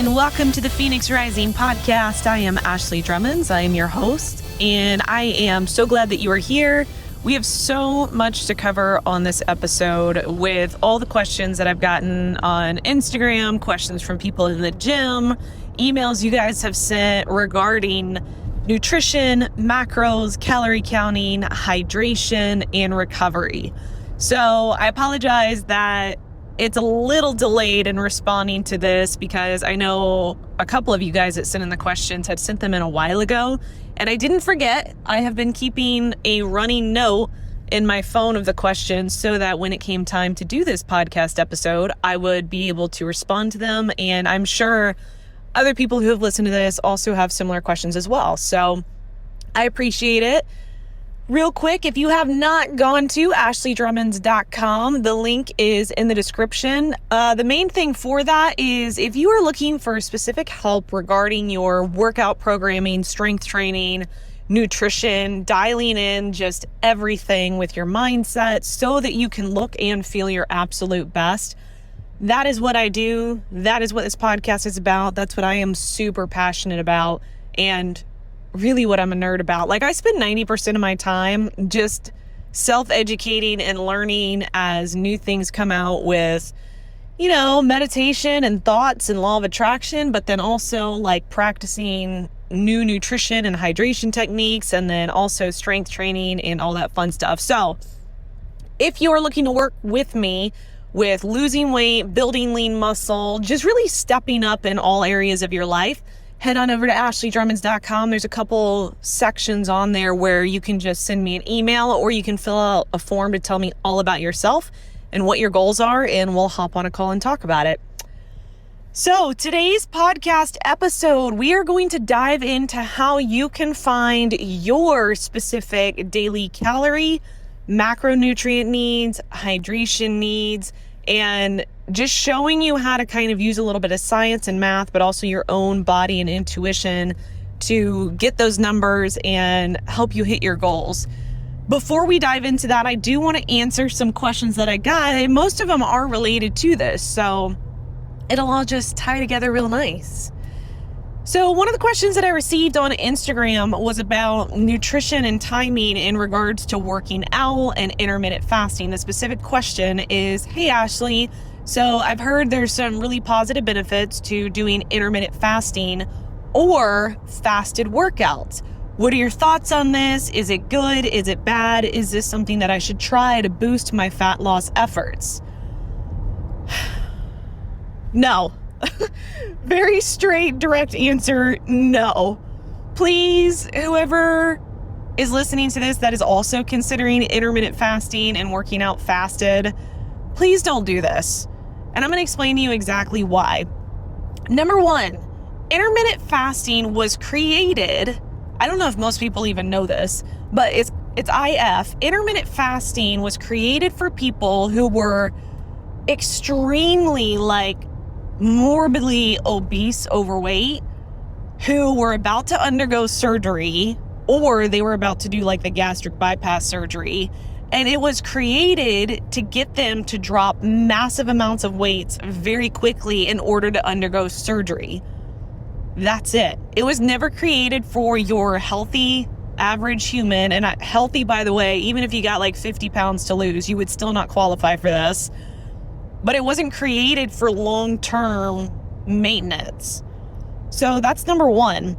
and welcome to the Phoenix Rising podcast. I am Ashley Drummonds. I am your host, and I am so glad that you are here. We have so much to cover on this episode with all the questions that I've gotten on Instagram, questions from people in the gym, emails you guys have sent regarding nutrition, macros, calorie counting, hydration, and recovery. So I apologize that it's a little delayed in responding to this because I know a couple of you guys that sent in the questions had sent them in a while ago, and I didn't forget. I have been keeping a running note in my phone of the questions so that when it came time to do this podcast episode, I would be able to respond to them. And I'm sure other people who have listened to this also have similar questions as well. So I appreciate it. Real quick, if you have not gone to ashleydrummonds.com, the link is in the description. The main thing for that is if you are looking for specific help regarding your workout programming, strength training, nutrition, dialing in just everything with your mindset so that you can look and feel your absolute best, that is what I do. That is what this podcast is about. That's what I am super passionate about. And really what I'm a nerd about. Like, I spend 90% of my time just self-educating and learning as new things come out with, meditation and thoughts and law of attraction, but then also like practicing new nutrition and hydration techniques, and then also strength training and all that fun stuff. So if you're looking to work with me with losing weight, building lean muscle, just really stepping up in all areas of your life, head on over to ashleydrummonds.com. There's a couple sections on there where you can just send me an email, or you can fill out a form to tell me all about yourself and what your goals are, and we'll hop on a call and talk about it. So today's podcast episode, we are going to dive into how you can find your specific daily calorie, macronutrient needs, hydration needs, and just showing you how to kind of use a little bit of science and math, but also your own body and intuition to get those numbers and help you hit your goals. Before we dive into that, I do want to answer some questions that I got, and most of them are related to this, so it'll all just tie together real nice. So one of the questions that I received on Instagram was about nutrition and timing in regards to working out and intermittent fasting. The specific question is, hey Ashley, so I've heard there's some really positive benefits to doing intermittent fasting or fasted workouts. What are your thoughts on this? Is it good? Is it bad? Is this something that I should try to boost my fat loss efforts? No. Very straight, direct answer, no. Please, whoever is listening to this that is also considering intermittent fasting and working out fasted, please don't do this. And I'm going to explain to you exactly why. Number one, intermittent fasting was created, I don't know if most people even know this, but it's IF. Intermittent fasting was created for people who were extremely morbidly obese, overweight, who were about to undergo surgery, or they were about to do the gastric bypass surgery. And it was created to get them to drop massive amounts of weights very quickly in order to undergo surgery. That's it. It was never created for your healthy, average human. And healthy, by the way, even if you got 50 pounds to lose, you would still not qualify for this. But it wasn't created for long-term maintenance. So that's number one.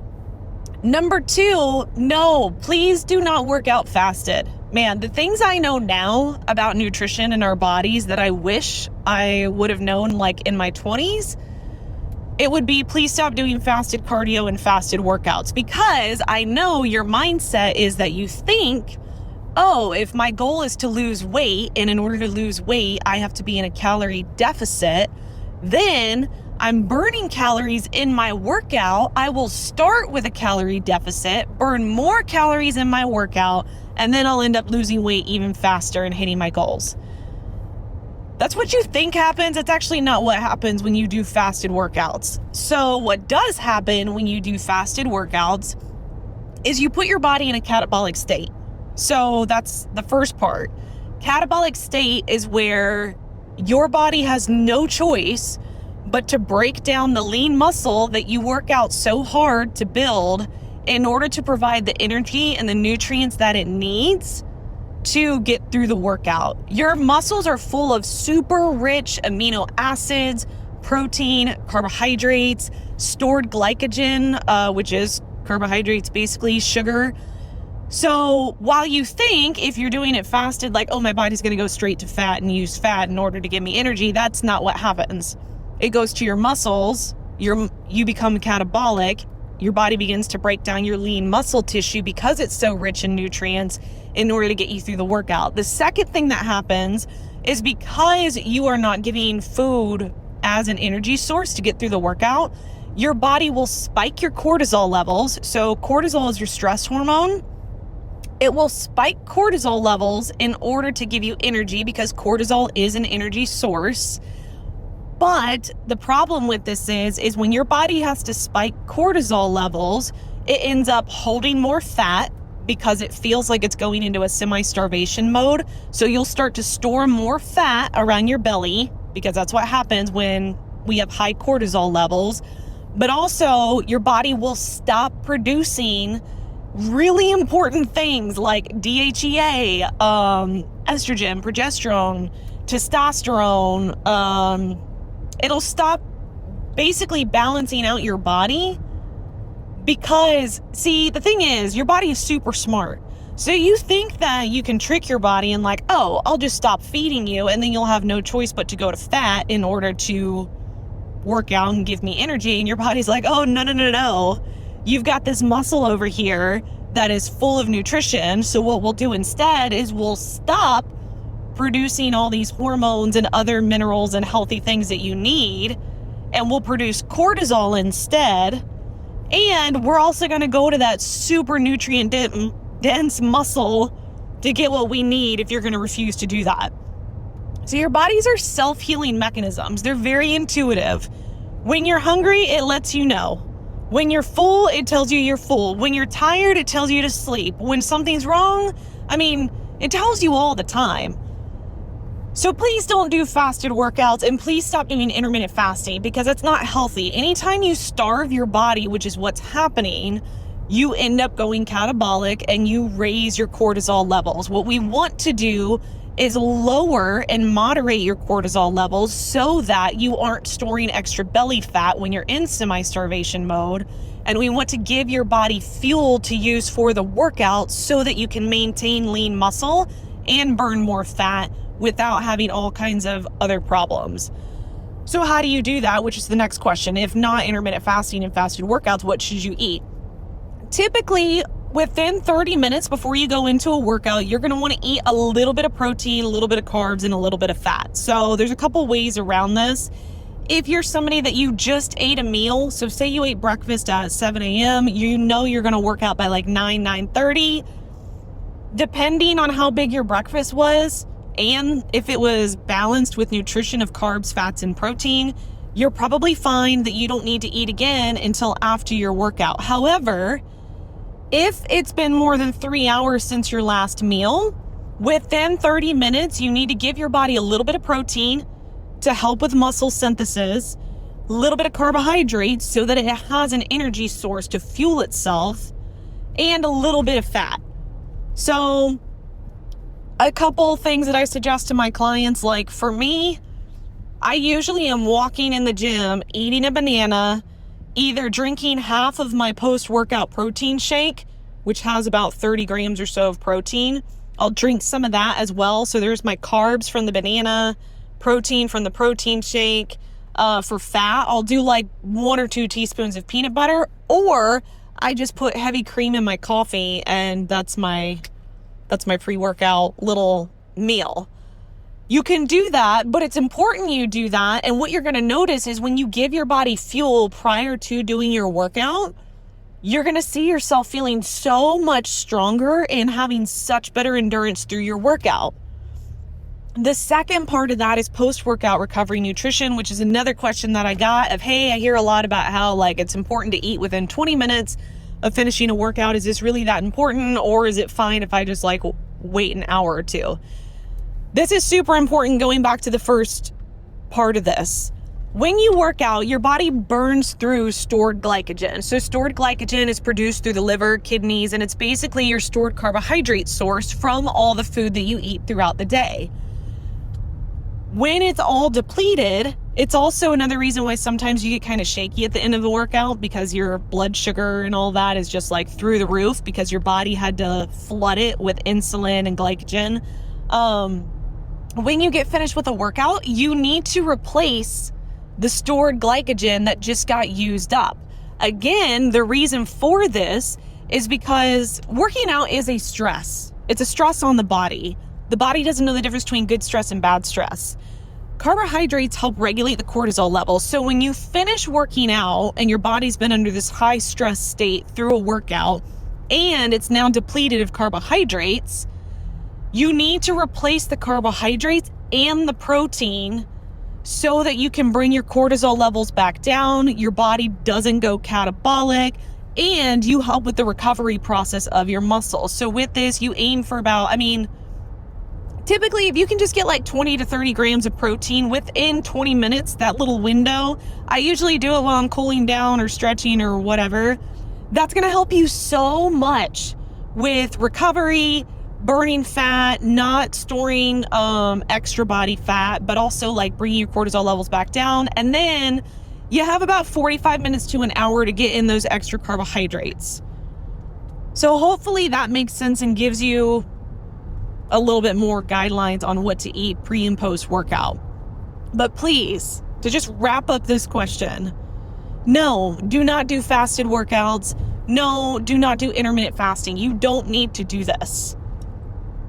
Number two, no, please do not work out fasted. Man, the things I know now about nutrition in our bodies that I wish I would have known in my 20s, it would be, please stop doing fasted cardio and fasted workouts, because I know your mindset is that you think, oh, if my goal is to lose weight, and in order to lose weight, I have to be in a calorie deficit, then I'm burning calories in my workout. I will start with a calorie deficit, burn more calories in my workout, and then I'll end up losing weight even faster and hitting my goals. That's what you think happens. That's actually not what happens when you do fasted workouts. So what does happen when you do fasted workouts is you put your body in a catabolic state. So that's the first part. Catabolic state is where your body has no choice but to break down the lean muscle that you work out so hard to build in order to provide the energy and the nutrients that it needs to get through the workout. Your muscles are full of super rich amino acids, protein, carbohydrates, stored glycogen, which is carbohydrates, basically sugar. So while you think if you're doing it fasted, like, oh, my body's going to go straight to fat and use fat in order to give me energy, that's not what happens. It goes to your muscles, you become catabolic, your body begins to break down your lean muscle tissue because it's so rich in nutrients in order to get you through the workout. The second thing that happens is because you are not giving food as an energy source to get through the workout, your body will spike your cortisol levels. So cortisol is your stress hormone. It will spike cortisol levels in order to give you energy because cortisol is an energy source. But the problem with this is when your body has to spike cortisol levels, it ends up holding more fat because it feels like it's going into a semi-starvation mode. So you'll start to store more fat around your belly because that's what happens when we have high cortisol levels. But also your body will stop producing really important things like DHEA, estrogen, progesterone, testosterone. It'll stop basically balancing out your body because, see, the thing is, your body is super smart. So you think that you can trick your body and like, oh, I'll just stop feeding you and then you'll have no choice but to go to fat in order to work out and give me energy. And your body's like, oh, no. You've got this muscle over here that is full of nutrition. So what we'll do instead is we'll stop producing all these hormones and other minerals and healthy things that you need, and we'll produce cortisol instead. And we're also going to go to that super nutrient dense muscle to get what we need if you're going to refuse to do that. So your bodies are self-healing mechanisms. They're very intuitive. When you're hungry, it lets you know. When you're full, it tells you you're full. When you're tired, it tells you to sleep. When something's wrong, it tells you all the time. So please don't do fasted workouts, and please stop doing intermittent fasting because it's not healthy. Anytime you starve your body, which is what's happening, you end up going catabolic and you raise your cortisol levels. What we want to do is lower and moderate your cortisol levels so that you aren't storing extra belly fat when you're in semi-starvation mode. And we want to give your body fuel to use for the workout so that you can maintain lean muscle and burn more fat without having all kinds of other problems. So how do you do that? Which is the next question. If not intermittent fasting and fasted workouts, what should you eat? Typically, within 30 minutes before you go into a workout, you're going to want to eat a little bit of protein, a little bit of carbs, and a little bit of fat. So there's a couple ways around this. If you're somebody that you just ate a meal, so say you ate breakfast at 7 a.m., you know you're going to work out by like 9:30. Depending on how big your breakfast was, and if it was balanced with nutrition of carbs, fats, and protein, you're probably fine that you don't need to eat again until after your workout. However, if it's been more than 3 hours since your last meal, within 30 minutes, you need to give your body a little bit of protein to help with muscle synthesis, a little bit of carbohydrates so that it has an energy source to fuel itself, and a little bit of fat. So a couple things that I suggest to my clients, like for me, I usually am walking in the gym, eating a banana, either drinking half of my post-workout protein shake, which has about 30 grams or so of protein. I'll drink some of that as well. So there's my carbs from the banana, protein from the protein shake. For fat, I'll do like 1 or 2 teaspoons of peanut butter, or I just put heavy cream in my coffee, and that's my pre-workout little meal. You can do that, but it's important you do that. And what you're going to notice is when you give your body fuel prior to doing your workout, you're going to see yourself feeling so much stronger and having such better endurance through your workout. The second part of that is post-workout recovery nutrition, which is another question that I got of, hey, I hear a lot about how like it's important to eat within 20 minutes of finishing a workout. Is this really that important, or is it fine if I just like wait an hour or two? This is super important. Going back to the first part of this, When you work out, your body burns through stored glycogen. So stored glycogen is produced through the liver, kidneys, and it's basically your stored carbohydrate source from all the food that you eat throughout the day. When it's all depleted, it's also another reason why sometimes you get kind of shaky at the end of the workout, because your blood sugar and all that is just like through the roof because your body had to flood it with insulin and glycogen. When you get finished with a workout, you need to replace the stored glycogen that just got used up. Again, the reason for this is because working out is a stress. It's a stress on the body. The body doesn't know the difference between good stress and bad stress. Carbohydrates help regulate the cortisol levels. So when you finish working out and your body's been under this high stress state through a workout and it's now depleted of carbohydrates, you need to replace the carbohydrates and the protein so that you can bring your cortisol levels back down, your body doesn't go catabolic, and you help with the recovery process of your muscles. So with this, you aim for about, typically if you can just get like 20 to 30 grams of protein within 20 minutes, that little window, I usually do it while I'm cooling down or stretching or whatever, that's gonna help you so much with recovery, burning fat, not storing extra body fat, but also like bringing your cortisol levels back down. And then you have about 45 minutes to an hour to get in those extra carbohydrates. So hopefully that makes sense and gives you a little bit more guidelines on what to eat pre and post workout. But please, to just wrap up this question, no, do not do fasted workouts. No, do not do intermittent fasting. You don't need to do this.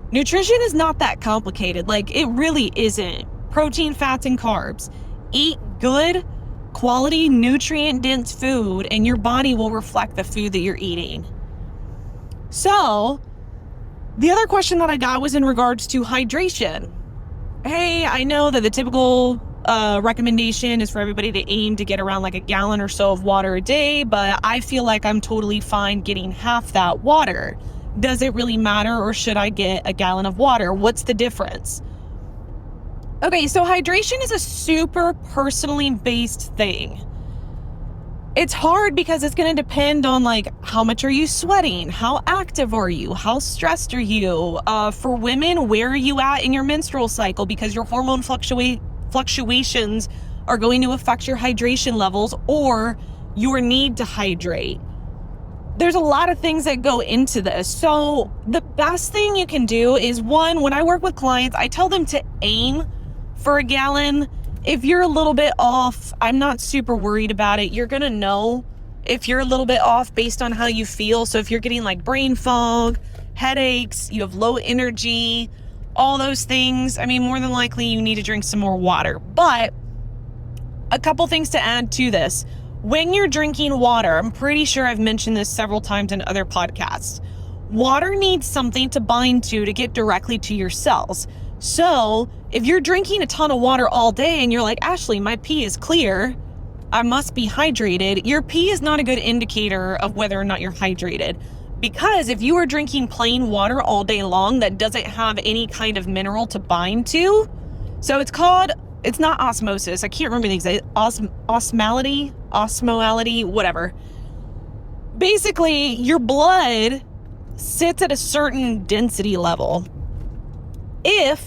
Nutrition is not that complicated. Like, it really isn't. Protein, fats, and carbs. Eat good, quality, nutrient-dense food, and your body will reflect the food that you're eating. So, the other question that I got was in regards to hydration. Hey, I know that the typical recommendation is for everybody to aim to get around like a gallon or so of water a day, but I feel like I'm totally fine getting half that water. Does it really matter, or should I get a gallon of water? What's the difference? Okay, so hydration is a super personally based thing. It's hard because it's going to depend on like how much are you sweating, how active are you, how stressed are you. For women, where are you at in your menstrual cycle, because your hormone fluctuations are going to affect your hydration levels or your need to hydrate. There's a lot of things that go into this. So the best thing you can do is, one, when I work with clients, I tell them to aim for a gallon. If you're a little bit off, I'm not super worried about it. You're gonna know if you're a little bit off based on how you feel. So if you're getting like brain fog, headaches, you have low energy, all those things, more than likely you need to drink some more water. But a couple things to add to this. When you're drinking water, I'm pretty sure I've mentioned this several times in other podcasts, water needs something to bind to get directly to your cells. So if you're drinking a ton of water all day and you're like, Ashley, my pee is clear, I must be hydrated, your pee is not a good indicator of whether or not you're hydrated. Because if you are drinking plain water all day long that doesn't have any kind of mineral to bind to, so it's not osmosis, I can't remember the exact, osmolality, whatever. Basically, your blood sits at a certain density level. If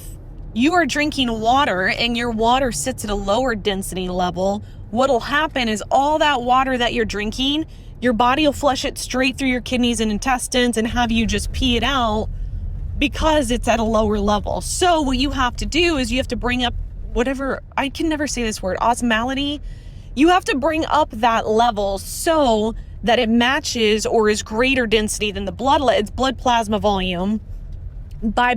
you are drinking water and your water sits at a lower density level, what'll happen is all that water that you're drinking, your body will flush it straight through your kidneys and intestines and have you just pee it out because it's at a lower level. So what you have to do is you have to bring up whatever, I can never say this word, osmolality. You have to bring up that level so that it matches or is greater density than the blood plasma volume by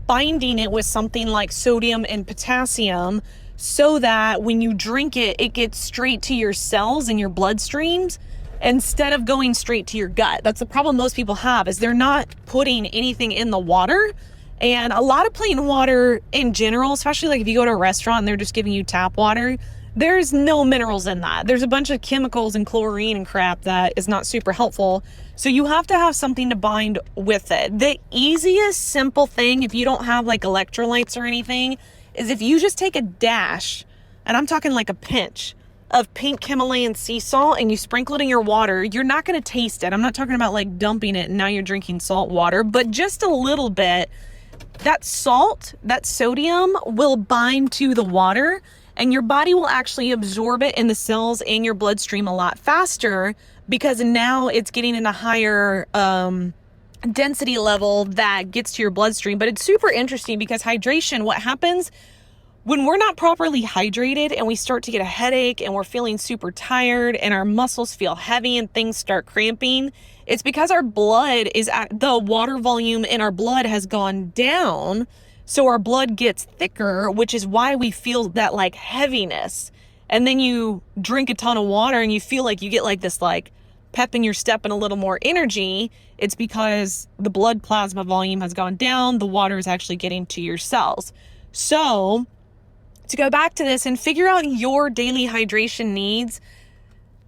binding it with something like sodium and potassium, so that when you drink it, it gets straight to your cells and your bloodstreams instead of going straight to your gut. That's the problem most people have, is they're not putting anything in the water. And a lot of plain water in general, especially like if you go to a restaurant and they're just giving you tap water, there's no minerals in that. There's a bunch of chemicals and chlorine and crap that is not super helpful. So you have to have something to bind with it. The easiest simple thing, if you don't have like electrolytes or anything, is if you just take a dash. and I'm talking like a pinch of pink Himalayan sea salt, and you sprinkle it in your water, you're not going to taste it. I'm not talking about like dumping it and now you're drinking salt water, but just a little bit. That salt, that sodium will bind to the water, and your body will actually absorb it in the cells in your bloodstream a lot faster, because now it's getting in a higher density level that gets to your bloodstream. But it's super interesting because hydration, what happens when we're not properly hydrated and we start to get a headache and we're feeling super tired and our muscles feel heavy and things start cramping, it's because our blood is the water volume in our blood has gone down. So our blood gets thicker, which is why we feel that like heaviness. And then you drink a ton of water and you feel like you get like this like pep in your step and a little more energy. It's because the blood plasma volume has gone down. The water is actually getting to your cells. So to go back to this and figure out your daily hydration needs,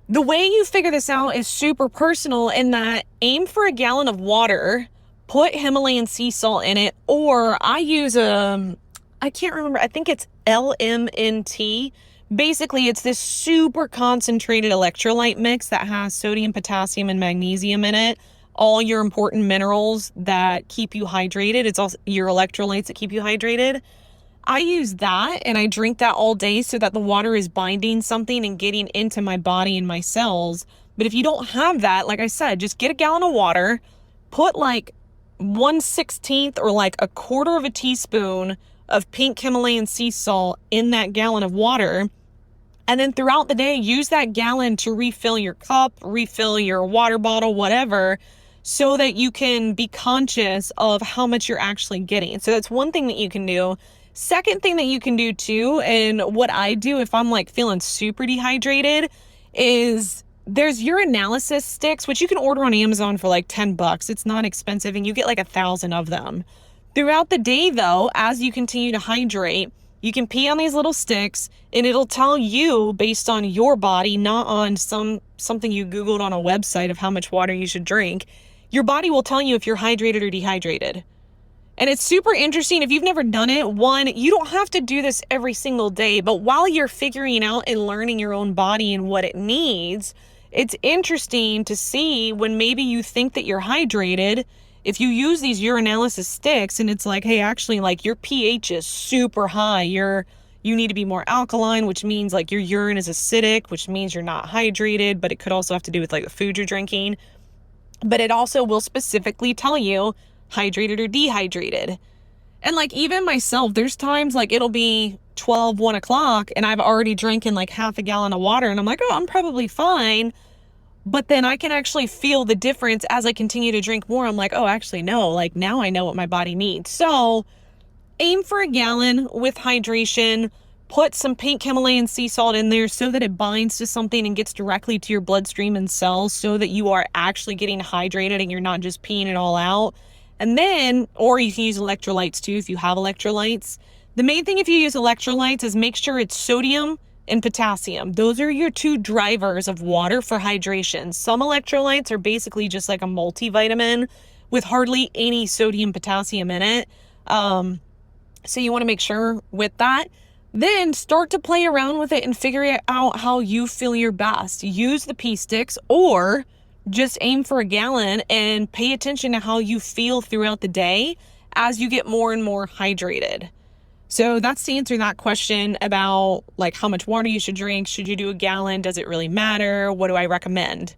the way you figure this out is super personal in that aim for a gallon of water, put Himalayan sea salt in it, or I use I can't remember, I think it's LMNT. Basically, it's this super concentrated electrolyte mix that has sodium, potassium, and magnesium in it. All your important minerals that keep you hydrated. It's also your electrolytes that keep you hydrated. I use that and I drink that all day so that the water is binding something and getting into my body and my cells. But if you don't have that, like I said, just get a gallon of water, put like 1/16 or like a quarter of a teaspoon of pink Himalayan sea salt in that gallon of water. And then throughout the day, use that gallon to refill your cup, refill your water bottle, whatever, so that you can be conscious of how much you're actually getting. So that's one thing that you can do. Second thing that you can do too, and what I do if I'm like feeling super dehydrated, is there's urinalysis sticks, which you can order on Amazon for like $10. It's not expensive, and you get like 1,000 of them. Throughout the day though, as you continue to hydrate, you can pee on these little sticks and it'll tell you based on your body, not on something you Googled on a website of how much water you should drink. Your body will tell you if you're hydrated or dehydrated. And it's super interesting. If you've never done it, one, you don't have to do this every single day, but while you're figuring out and learning your own body and what it needs, it's interesting to see when maybe you think that you're hydrated, if you use these urinalysis sticks and it's like, hey, actually like your pH is super high. You need to be more alkaline, which means like your urine is acidic, which means you're not hydrated, but it could also have to do with like the food you're drinking. But it also will specifically tell you hydrated or dehydrated. And like even myself, there's times like it'll be 12, 1 o'clock and I've already drinking like half a gallon of water and I'm like, oh, I'm probably fine. But then I can actually feel the difference as I continue to drink more. I'm like, oh, actually, no, like now I know what my body needs. So aim for a gallon with hydration, put some pink Himalayan sea salt in there so that it binds to something and gets directly to your bloodstream and cells so that you are actually getting hydrated and you're not just peeing it all out. And then, or you can use electrolytes too if you have electrolytes. The main thing if you use electrolytes is make sure it's sodium and potassium. Those are your two drivers of water for hydration. Some electrolytes are basically just like a multivitamin with hardly any sodium, potassium in it. So you want to make sure with that. Then start to play around with it and figure out how you feel your best. Use the pee sticks or just aim for a gallon and pay attention to how you feel throughout the day as you get more and more hydrated. So that's to answer that question about like how much water you should drink. Should you do a gallon? Does it really matter? What do I recommend?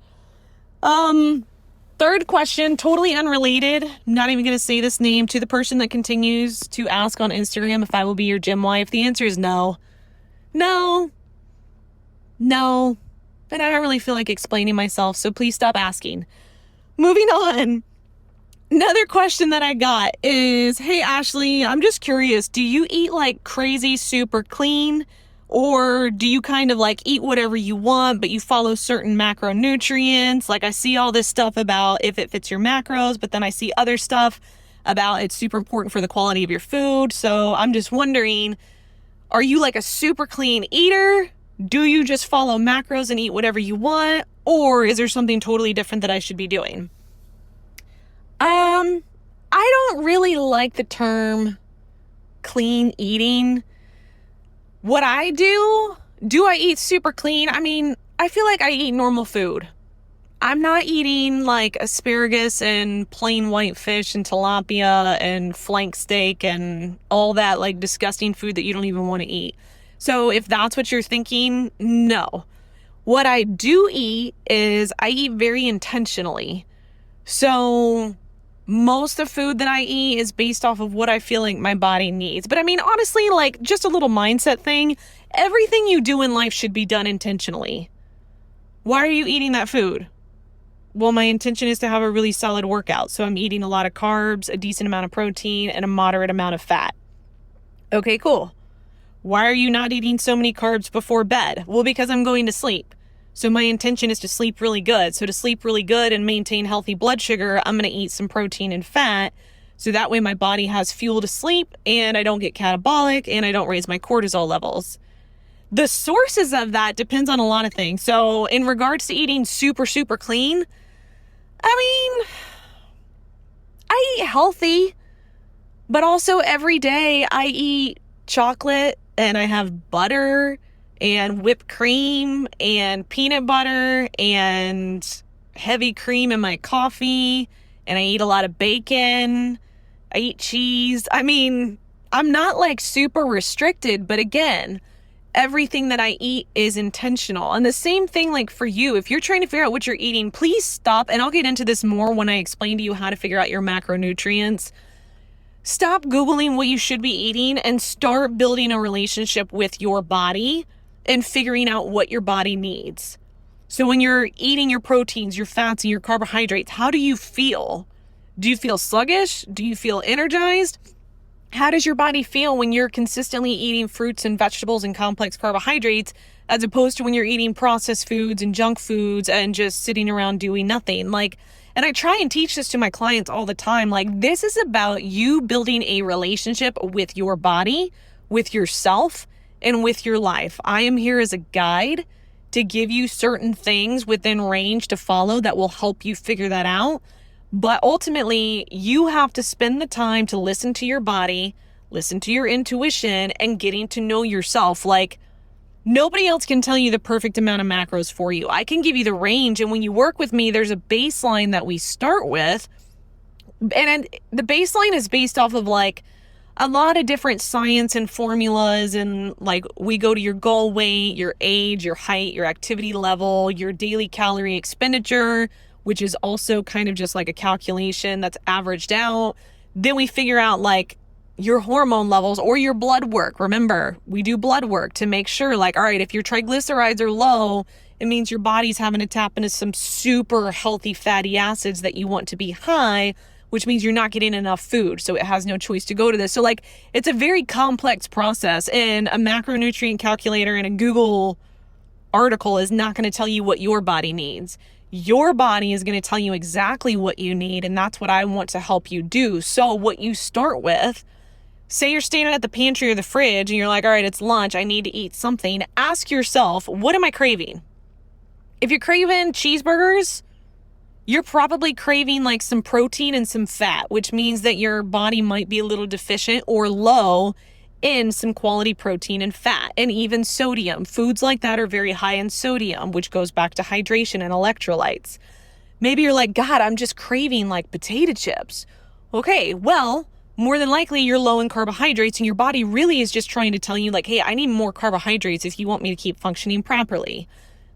Third question, totally unrelated. Not even going to say this name, to the person that continues to ask on Instagram if I will be your gym wife. The answer is no. No. And I don't really feel like explaining myself, so please stop asking. Moving on. Another question that I got is, hey, Ashley, I'm just curious. Do you eat like crazy, super clean? Or do you kind of like eat whatever you want, but you follow certain macronutrients? Like I see all this stuff about if it fits your macros, but then I see other stuff about it's super important for the quality of your food. So I'm just wondering, are you like a super clean eater? Do you just follow macros and eat whatever you want? Or is there something totally different that I should be doing? I don't really like the term clean eating. What I do I eat super clean? I mean, I feel like I eat normal food. I'm not eating like asparagus and plain white fish and tilapia and flank steak and all that like disgusting food that you don't even want to eat. So if that's what you're thinking, no. What I do eat is I eat very intentionally. So most of the food that I eat is based off of what I feel like my body needs. But I mean, honestly, like just a little mindset thing. Everything you do in life should be done intentionally. Why are you eating that food? Well, my intention is to have a really solid workout. So I'm eating a lot of carbs, a decent amount of protein, and a moderate amount of fat. Okay, cool. Why are you not eating so many carbs before bed? Well, because I'm going to sleep. So my intention is to sleep really good. So to sleep really good and maintain healthy blood sugar, I'm going to eat some protein and fat. So that way my body has fuel to sleep and I don't get catabolic and I don't raise my cortisol levels. The sources of that depends on a lot of things. So in regards to eating super, super clean, I mean, I eat healthy, but also every day I eat chocolate and I have butter and whipped cream and peanut butter and heavy cream in my coffee, and I eat a lot of bacon. I eat cheese. I mean, I'm not like super restricted, but again, everything that I eat is intentional. And the same thing like for you, if you're trying to figure out what you're eating, please stop. And I'll get into this more when I explain to you how to figure out your macronutrients. Stop Googling what you should be eating and start building a relationship with your body and figuring out what your body needs. So when you're eating your proteins, your fats, and your carbohydrates, how do you feel? Do you feel sluggish? Do you feel energized? How does your body feel when you're consistently eating fruits and vegetables and complex carbohydrates as opposed to when you're eating processed foods and junk foods and just sitting around doing nothing? Like, and I try and teach this to my clients all the time. Like, this is about you building a relationship with your body, with yourself, and with your life. I am here as a guide to give you certain things within range to follow that will help you figure that out. But ultimately, you have to spend the time to listen to your body, listen to your intuition, and getting to know yourself. Like, nobody else can tell you the perfect amount of macros for you. I can give you the range, and when you work with me, there's a baseline that we start with. And the baseline is based off of like a lot of different science and formulas, and like we go to your goal weight, your age, your height, your activity level, your daily calorie expenditure, which is also kind of just like a calculation that's averaged out. Then we figure out like your hormone levels or your blood work. Remember, we do blood work to make sure like, all right, if your triglycerides are low, it means your body's having to tap into some super healthy fatty acids that you want to be high, which means you're not getting enough food. So it has no choice to go to this. So like, it's a very complex process, and a macronutrient calculator and a Google article is not going to tell you what your body needs. Your body is going to tell you exactly what you need, and that's what I want to help you do. So what you start with, say you're standing at the pantry or the fridge and you're like, all right, it's lunch, I need to eat something. Ask yourself, what am I craving? If you're craving cheeseburgers, you're probably craving like some protein and some fat, which means that your body might be a little deficient or low in some quality protein and fat, and even sodium. Foods like that are very high in sodium, which goes back to hydration and electrolytes. Maybe you're like, God, I'm just craving like potato chips. Okay, well, more than likely you're low in carbohydrates, and your body really is just trying to tell you like, hey, I need more carbohydrates if you want me to keep functioning properly.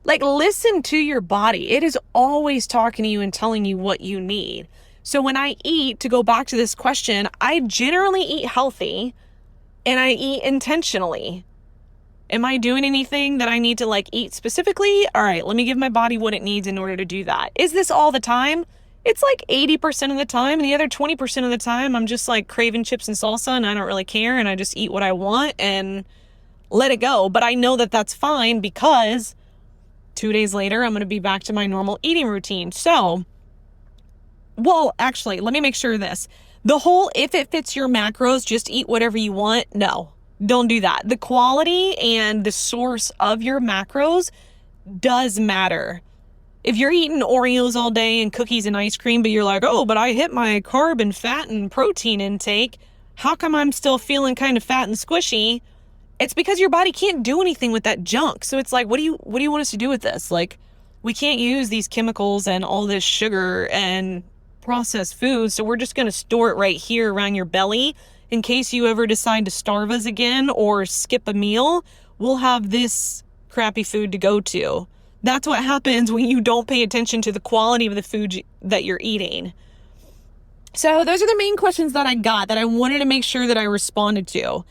Like, listen to your body. It is always talking to you and telling you what you need. So when I eat, to go back to this question, I generally eat healthy, and I eat intentionally. Am I doing anything that I need to like eat specifically? All right, let me give my body what it needs in order to do that. Is this all the time? It's like 80% of the time. And the other 20% of the time, I'm just like craving chips and salsa and I don't really care. And I just eat what I want and let it go. But I know that that's fine, because 2 days later, I'm going to be back to my normal eating routine. So, well, actually, let me make sure of this. The whole, if it fits your macros, just eat whatever you want. No, don't do that. The quality and the source of your macros does matter. If you're eating Oreos all day and cookies and ice cream, but you're like, oh, but I hit my carb and fat and protein intake, how come I'm still feeling kind of fat and squishy? It's because your body can't do anything with that junk. So it's like, what do you want us to do with this? Like, we can't use these chemicals and all this sugar and processed food. So we're just going to store it right here around your belly in case you ever decide to starve us again or skip a meal. We'll have this crappy food to go to. That's what happens when you don't pay attention to the quality of the food that you're eating. So those are the main questions that I got that I wanted to make sure that I responded to.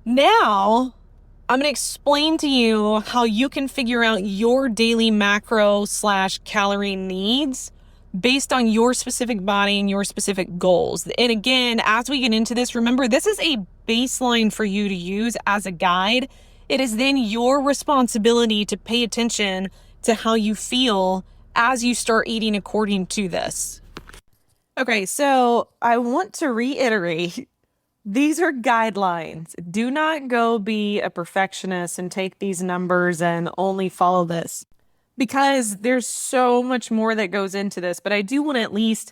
Now, I'm going to explain to you how you can figure out your daily macro/calorie needs based on your specific body and your specific goals. And again, as we get into this, remember, this is a baseline for you to use as a guide. It is then your responsibility to pay attention to how you feel as you start eating according to this. Okay, so I want to reiterate, these are guidelines. Do not go be a perfectionist and take these numbers and only follow this, because there's so much more that goes into this. But I do want to at least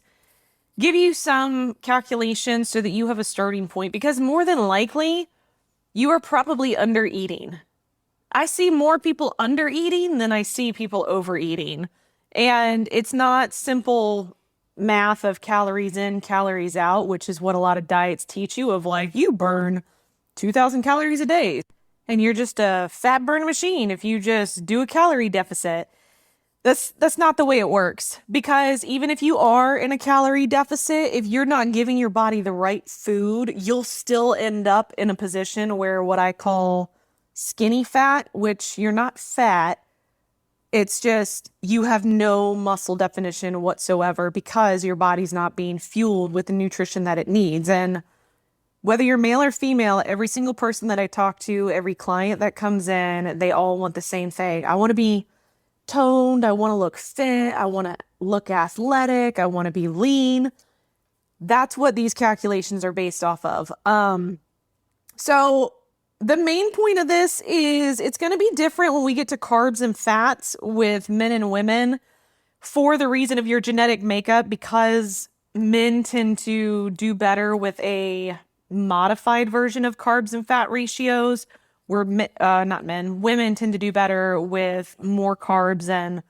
give you some calculations so that you have a starting point, because more than likely, you are probably under eating. I see more people under eating than I see people overeating. And it's not simple math of calories in, calories out, which is what a lot of diets teach you, of like, you burn 2,000 calories a day and you're just a fat burning machine if you just do a calorie deficit. That's not the way it works, because even if you are in a calorie deficit, if you're not giving your body the right food, you'll still end up in a position where what I call skinny fat, which you're not fat. It's just you have no muscle definition whatsoever because your body's not being fueled with the nutrition that it needs. And whether you're male or female, every single person that I talk to, every client that comes in, they all want the same thing. I want to be toned. I want to look fit. I want to look athletic. I want to be lean. That's what these calculations are based off of. So the main point of this is it's going to be different when we get to carbs and fats with men and women, for the reason of your genetic makeup, because men tend to do better with a modified version of carbs and fat ratios, where women tend to do better with more carbs and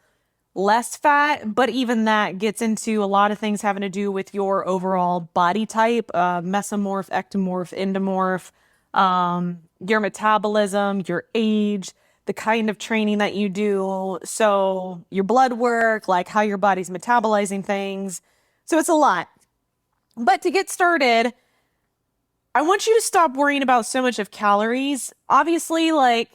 less fat. But even that gets into a lot of things having to do with your overall body type, mesomorph, ectomorph, endomorph, your metabolism, your age, the kind of training that you do. So your blood work, like how your body's metabolizing things. So it's a lot. But to get started, I want you to stop worrying about so much of calories. Obviously, like,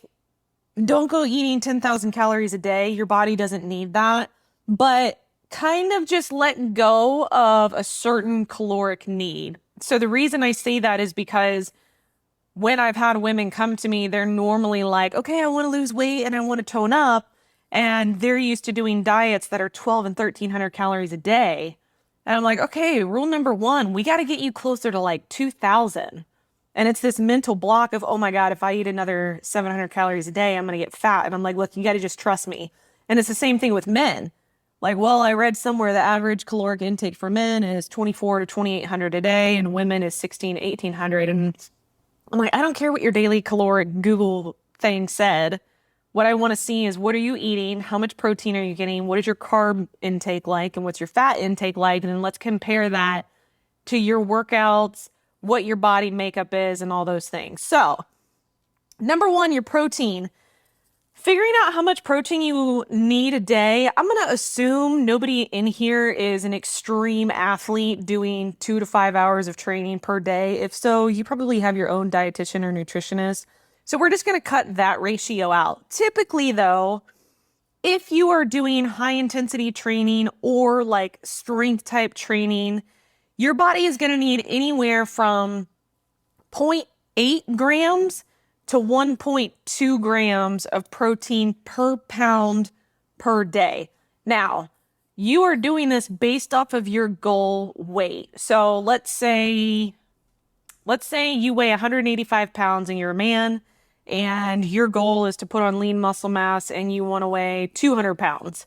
don't go eating 10,000 calories a day. Your body doesn't need that. But kind of just let go of a certain caloric need. So the reason I say that is because when I've had women come to me, they're normally like, okay, I want to lose weight and I want to tone up. And they're used to doing diets that are 12 and 1,300 calories a day. And I'm like, okay, rule number one, we got to get you closer to like 2,000. And it's this mental block of, oh my God, if I eat another 700 calories a day, I'm going to get fat. And I'm like, look, you got to just trust me. And it's the same thing with men. Like, well, I read somewhere the average caloric intake for men is 24 to 2,800 a day and women is 16 to 1,800. And I'm like, I don't care what your daily caloric Google thing said. What I want to see is, what are you eating? How much protein are you getting? What is your carb intake like? And what's your fat intake like? And then let's compare that to your workouts, what your body makeup is, and all those things. So, number one, your protein. Figuring out how much protein you need a day. I'm going to assume nobody in here is an extreme athlete doing 2 to 5 hours of training per day. If so, you probably have your own dietitian or nutritionist. So we're just going to cut that ratio out. Typically, though, if you are doing high intensity training or like strength type training, your body is going to need anywhere from 0.8 grams to 1.2 grams of protein per pound per day. Now, you are doing this based off of your goal weight. So let's say you weigh 185 pounds and you're a man, and your goal is to put on lean muscle mass and you want to weigh 200 pounds.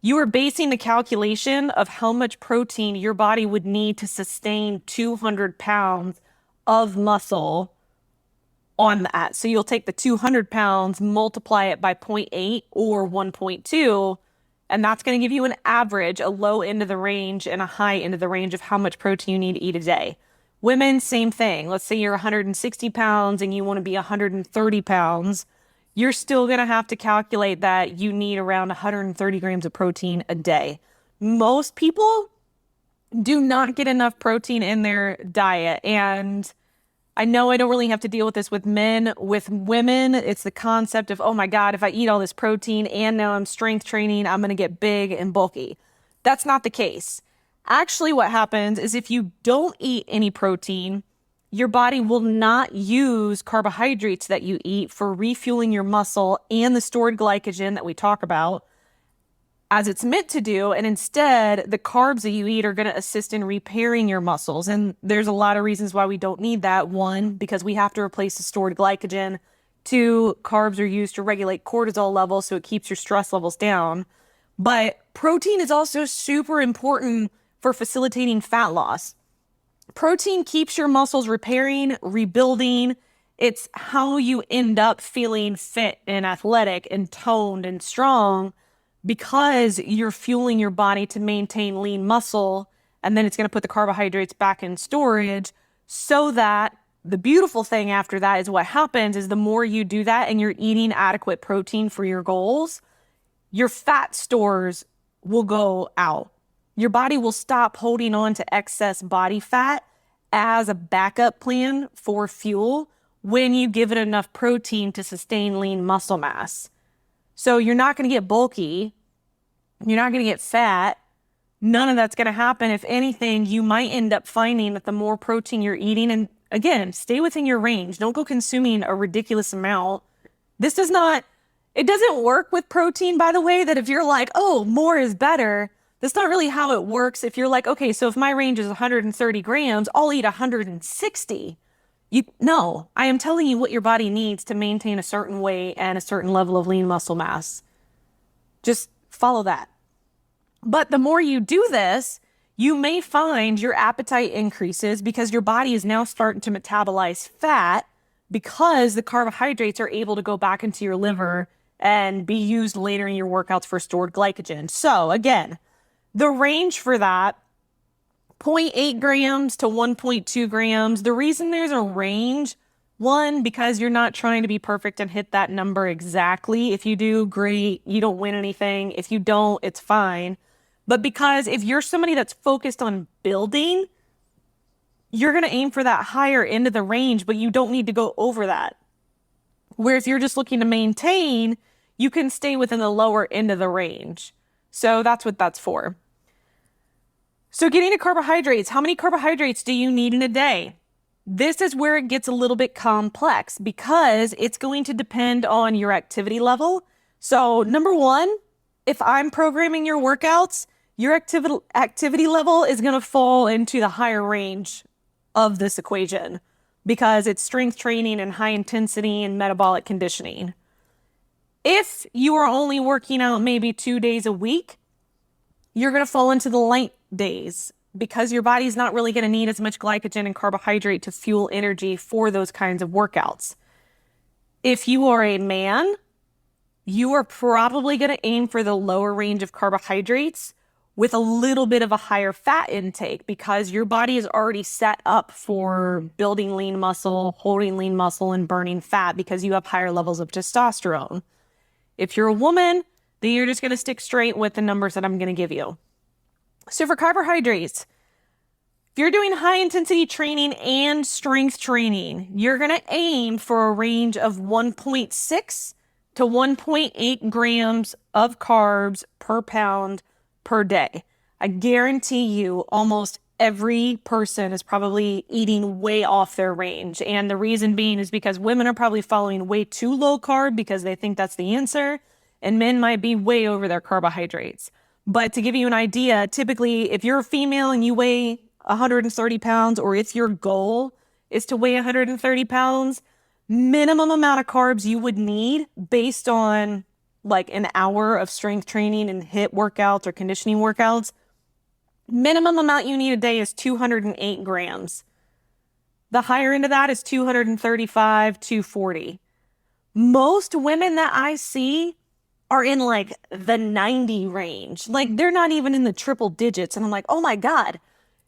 You are basing the calculation of how much protein your body would need to sustain 200 pounds of muscle on that. So you'll take the 200 pounds, multiply it by 0.8 or 1.2, and that's going to give you an average, a low end of the range and a high end of the range of how much protein you need to eat a day. Women, same thing. Let's say you're 160 pounds and you want to be 130 pounds. You're still going to have to calculate that you need around 130 grams of protein a day. Most people do not get enough protein in their diet. And I know I don't really have to deal with this with men. With women, it's the concept of, oh my God, if I eat all this protein and now I'm strength training, I'm going to get big and bulky. That's not the case. Actually, what happens is if you don't eat any protein, your body will not use carbohydrates that you eat for refueling your muscle and the stored glycogen that we talk about as it's meant to do. And instead, the carbs that you eat are going to assist in repairing your muscles. And there's a lot of reasons why we don't need that. One, because we have to replace the stored glycogen. Two, carbs are used to regulate cortisol levels, so it keeps your stress levels down. But protein is also super important for facilitating fat loss. Protein keeps your muscles repairing, rebuilding. It's how you end up feeling fit and athletic and toned and strong, because you're fueling your body to maintain lean muscle, and then it's going to put the carbohydrates back in storage, so that the beautiful thing after that is what happens is the more you do that and you're eating adequate protein for your goals, your fat stores will go out. Your body will stop holding on to excess body fat as a backup plan for fuel when you give it enough protein to sustain lean muscle mass. So you're not going to get bulky. You're not going to get fat. None of that's going to happen. If anything, you might end up finding that the more protein you're eating, and again, stay within your range. Don't go consuming a ridiculous amount. It doesn't work with protein, by the way, that if you're like, oh, more is better, that's not really how it works. If you're like, okay, so if my range is 130 grams, I'll eat 160. No, I am telling you what your body needs to maintain a certain weight and a certain level of lean muscle mass. Just follow that. But the more you do this, you may find your appetite increases because your body is now starting to metabolize fat, because the carbohydrates are able to go back into your liver and be used later in your workouts for stored glycogen. So again, the range for that, 0.8 grams to 1.2 grams. The reason there's a range, one, because you're not trying to be perfect and hit that number exactly. If you do, great. You don't win anything. If you don't, it's fine. But because if you're somebody that's focused on building, you're going to aim for that higher end of the range, but you don't need to go over that. Whereas if you're just looking to maintain, you can stay within the lower end of the range. So that's what that's for. So getting to carbohydrates, how many carbohydrates do you need in a day? This is where it gets a little bit complex, because it's going to depend on your activity level. So number one, if I'm programming your workouts, your activity level is going to fall into the higher range of this equation, because it's strength training and high intensity and metabolic conditioning. If you are only working out maybe 2 days a week, you're going to fall into the light days, because your body's not really going to need as much glycogen and carbohydrate to fuel energy for those kinds of workouts. If you are a man, you are probably going to aim for the lower range of carbohydrates with a little bit of a higher fat intake, because your body is already set up for building lean muscle, holding lean muscle, and burning fat, because you have higher levels of testosterone. If you're a woman, then you're just going to stick straight with the numbers that I'm going to give you. So for carbohydrates, if you're doing high intensity training and strength training, you're going to aim for a range of 1.6 to 1.8 grams of carbs per pound per day. I guarantee you almost every person is probably eating way off their range. And the reason being is because women are probably following way too low carb because they think that's the answer, and men might be way over their carbohydrates. But to give you an idea, typically if you're a female and you weigh 130 pounds, or if your goal is to weigh 130 pounds, minimum amount of carbs you would need based on like an hour of strength training and HIIT workouts or conditioning workouts, minimum amount you need a day is 208 grams. The higher end of that is 235, 240. Most women that I see are in like the 90 range. Like they're not even in the triple digits. And I'm like, oh my God,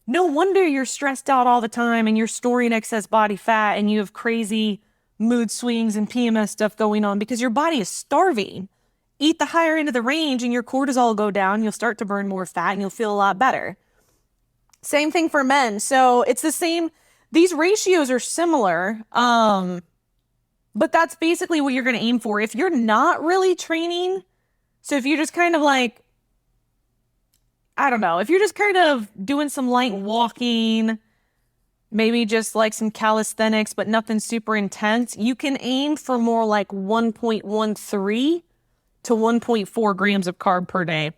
no wonder you're stressed out all the time and you're storing excess body fat and you have crazy mood swings and PMS stuff going on because your body is starving. Eat the higher end of the range and your cortisol will go down. You'll start to burn more fat and you'll feel a lot better. Same thing for men. So it's the same. These ratios are similar. But that's basically what you're going to aim for. If you're not really training, so if you're just kind of like, I don't know, if you're just kind of doing some light walking, maybe just like some calisthenics, but nothing super intense, you can aim for more like 1.13 to 1.4 grams of carb per day.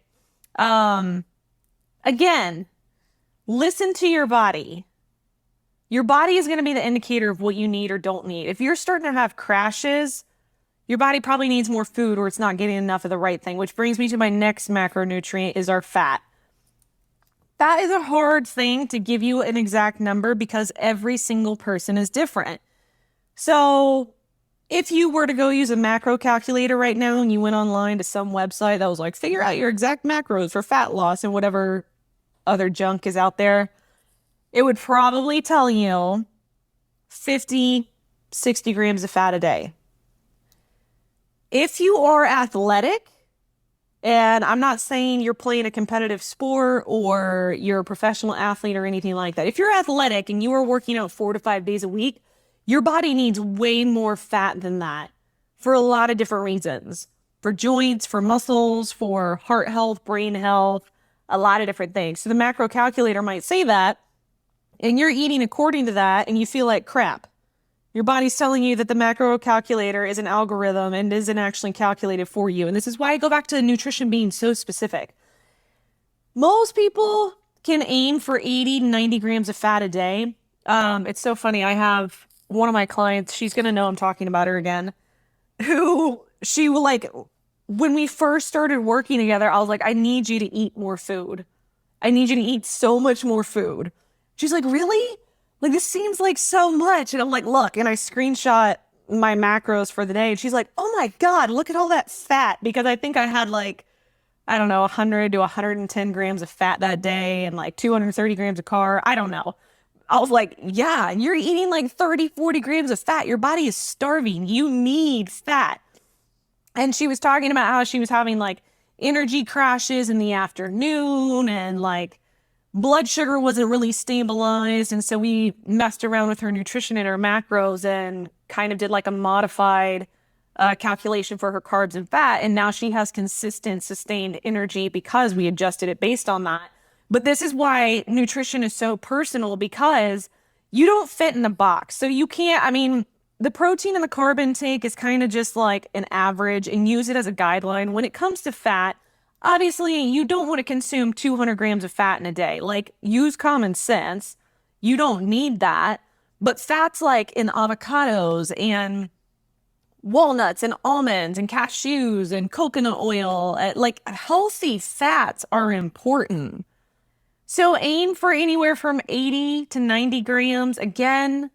Again, listen to your body. Your body is going to be the indicator of what you need or don't need. If you're starting to have crashes, your body probably needs more food or it's not getting enough of the right thing, which brings me to my next macronutrient is our fat. That is a hard thing to give you an exact number because every single person is different. So if you were to go use a macro calculator right now and you went online to some website that was like, figure out your exact macros for fat loss and whatever other junk is out there, it would probably tell you 50, 60 grams of fat a day. If you are athletic, and I'm not saying you're playing a competitive sport or you're a professional athlete or anything like that. If you're athletic and you are working out 4 to 5 days a week, your body needs way more fat than that for a lot of different reasons. For joints, for muscles, for heart health, brain health, a lot of different things. So the macro calculator might say that, and you're eating according to that, and you feel like crap. Your body's telling you that the macro calculator is an algorithm and isn't actually calculated for you. And this is why I go back to nutrition being so specific. Most people can aim for 80 to 90 grams of fat a day. It's so funny. I have one of my clients, she's going to know I'm talking about her again, who she will like, when we first started working together, I was like, I need you to eat more food. I need you to eat so much more food. She's like, really? Like, this seems like so much. And I'm like, look, and I screenshot my macros for the day. And she's like, oh my God, look at all that fat. Because I think I had like, I don't know, 100 to 110 grams of fat that day and like 230 grams of carb. I don't know. I was like, yeah, you're eating like 30, 40 grams of fat. Your body is starving. You need fat. And she was talking about how she was having like energy crashes in the afternoon and like blood sugar wasn't really stabilized. And so we messed around with her nutrition and her macros and kind of did like a modified calculation for her carbs and fat. And now she has consistent, sustained energy because we adjusted it based on that. But this is why nutrition is so personal, because you don't fit in a box. So you can't, I mean, the protein and the carb intake is kind of just like an average, and use it as a guideline. When it comes to fat, obviously, you don't want to consume 200 grams of fat in a day. Like, use common sense. You don't need that. But fats like in avocados and walnuts and almonds and cashews and coconut oil, like healthy fats are important. So aim for anywhere from 80 to 90 grams. Again,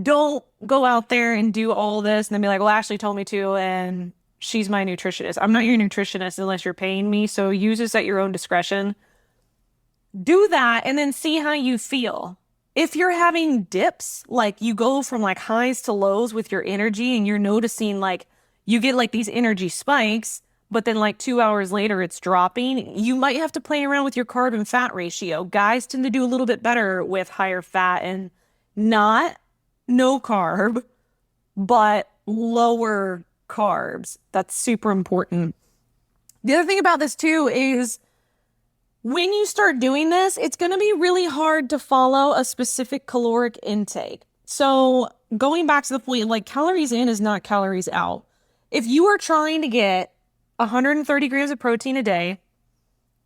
don't go out there and do all this and then be like, well, Ashley told me to, and she's my nutritionist. I'm not your nutritionist unless you're paying me. So use this at your own discretion. Do that and then see how you feel. If you're having dips, like you go from like highs to lows with your energy and you're noticing like you get like these energy spikes, but then like 2 hours later it's dropping, you might have to play around with your carb and fat ratio. Guys tend to do a little bit better with higher fat and not no carb, but lower carbs. That's super important. The other thing about this too is when you start doing this, it's going to be really hard to follow a specific caloric intake. So going back to the point, like calories in is not calories out. If you are trying to get 130 grams of protein a day,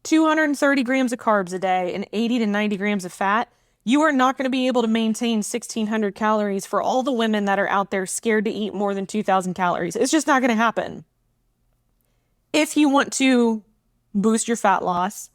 230 grams of carbs a day, and 80 to 90 grams of fat, you are not going to be able to maintain 1,600 calories for all the women that are out there scared to eat more than 2,000 calories. It's just not going to happen. If you want to boost your fat loss,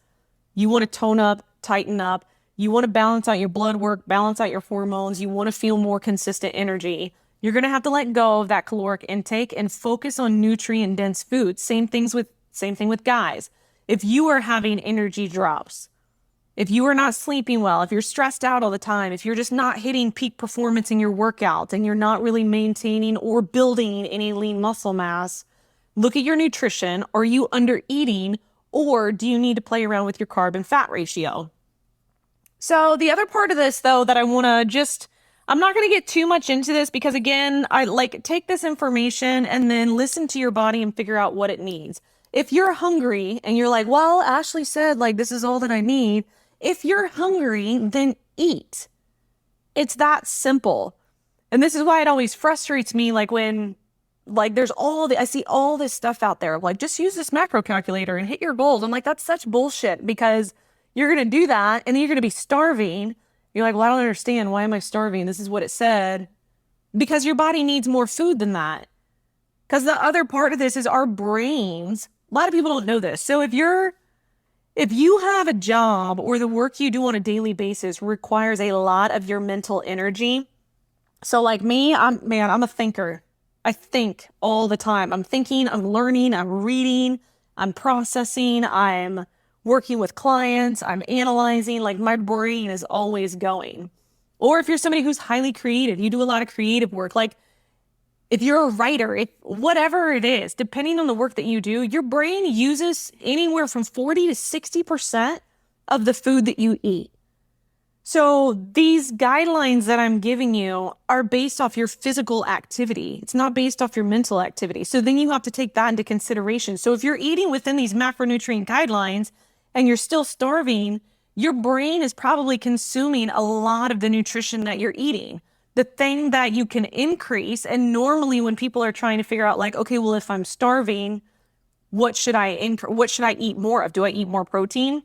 you want to tone up, tighten up, You want to balance out your blood work, balance out your hormones. You want to feel more consistent energy. You're going to have to let go of that caloric intake and focus on nutrient dense foods. Same thing with guys. If you are having energy drops, if you are not sleeping well, if you're stressed out all the time, if you're just not hitting peak performance in your workouts and you're not really maintaining or building any lean muscle mass, look at your nutrition. Are you under eating, or do you need to play around with your carb and fat ratio? So the other part of this, though, that I want to I'm not going to get too much into this because, again, I like take this information and then listen to your body and figure out what it needs. If you're hungry and you're like, well, Ashley said, like, this is all that I need. If you're hungry, then eat. It's that simple. And this is why it always frustrates me, like when like I see all this stuff out there, like just use this macro calculator and hit your goals. I'm like, that's such bullshit, because you're going to do that and then you're going to be starving. You're like, well, I don't understand. Why am I starving? This is what it said. Because your body needs more food than that. Because the other part of this is our brains. A lot of people don't know this. So if you have a job or the work you do on a daily basis requires a lot of your mental energy. So like me, I'm a thinker. I think all the time. I'm thinking, I'm learning, I'm reading, I'm processing, I'm working with clients, I'm analyzing, like my brain is always going. Or if you're somebody who's highly creative, you do a lot of creative work, like if you're a writer, whatever it is, depending on the work that you do, your brain uses anywhere from 40 to 60% of the food that you eat. So these guidelines that I'm giving you are based off your physical activity. It's not based off your mental activity. So then you have to take that into consideration. So if you're eating within these macronutrient guidelines and you're still starving, your brain is probably consuming a lot of the nutrition that you're eating. The thing that you can increase, and normally when people are trying to figure out like, okay, well, if I'm starving, what should I eat more of? Do I eat more protein?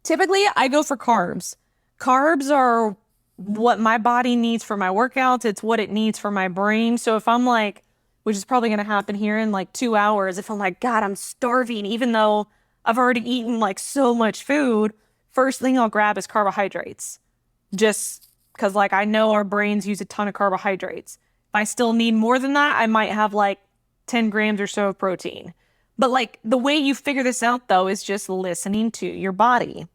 Typically, I go for carbs. Carbs are what my body needs for my workouts. It's what it needs for my brain. So if I'm like, which is probably going to happen here in like 2 hours, if I'm like, God, I'm starving, even though I've already eaten like so much food, first thing I'll grab is carbohydrates. Just because like I know our brains use a ton of carbohydrates. If I still need more than that, I might have like 10 grams or so of protein. But like the way you figure this out though is just listening to your body.